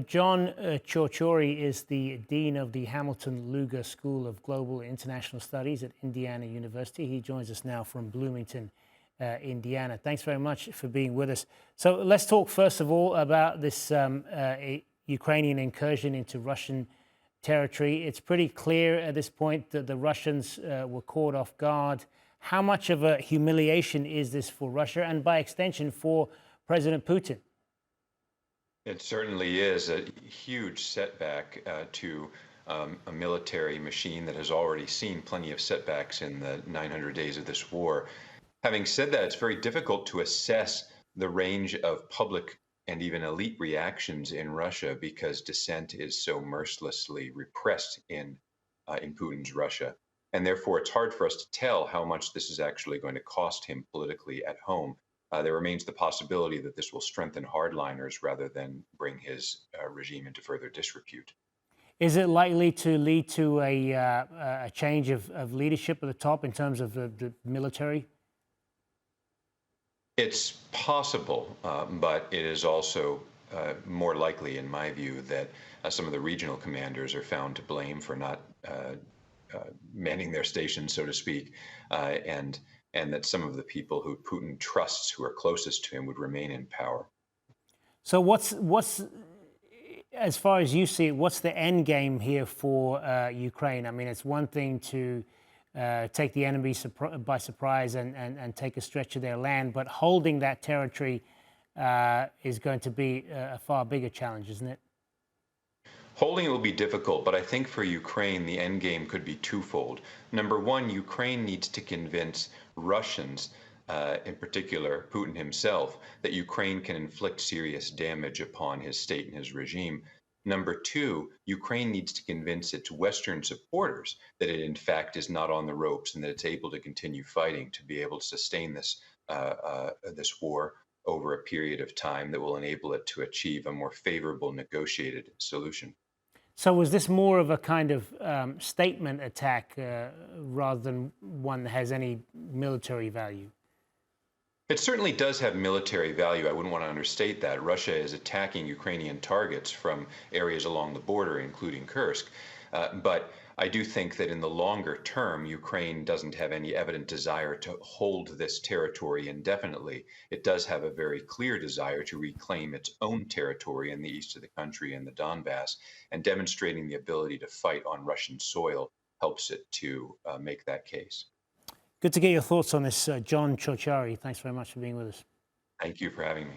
John Ciorciari is the Dean of the Hamilton Lugar School of Global International Studies at Indiana University. He joins us now from Bloomington, Indiana. Thanks very much for being with us. So let's talk first of all about this Ukrainian incursion into Russian territory. It's pretty clear at this point that the Russians were caught off guard. How much of a humiliation is this for Russia and by extension for President Putin? It certainly is a huge setback to a military machine that has already seen plenty of setbacks in the 900 days of this war. Having said that, it's very difficult to assess the range of public and even elite reactions in Russia because dissent is so mercilessly repressed in Putin's Russia. And therefore, it's hard for us to tell how much this is actually going to cost him politically at home. There remains the possibility that this will strengthen hardliners rather than bring his regime into further disrepute. Is it likely to lead to a change of leadership at the top in terms of the military? It's possible, but it is also more likely, in my view, that some of the regional commanders are found to blame for not manning their stations, so to speak, and that some of the people who Putin trusts, who are closest to him, would remain in power. So what's as far as you see it, what's the end game here for Ukraine? I mean, it's one thing to take the enemy by surprise and take a stretch of their land, but holding that territory is going to be a far bigger challenge, isn't it? Holding it will be difficult, but I think for Ukraine, the end game could be twofold. Number one, Ukraine needs to convince Russians, in particular Putin himself, that Ukraine can inflict serious damage upon his state and his regime. Number two, Ukraine needs to convince its Western supporters that it, in fact, is not on the ropes and that it's able to continue fighting to be able to sustain this war over a period of time that will enable it to achieve a more favorable negotiated solution. So was this more of a kind of statement attack rather than one that has any military value? It certainly does have military value. I wouldn't want to understate that. Russia is attacking Ukrainian targets from areas along the border, including Kursk. But I do think that in the longer term, Ukraine doesn't have any evident desire to hold this territory indefinitely. It does have a very clear desire to reclaim its own territory in the east of the country and the Donbass, and demonstrating the ability to fight on Russian soil helps it to make that case. Good to get your thoughts on this, John Ciorciari. Thanks very much for being with us. Thank you for having me.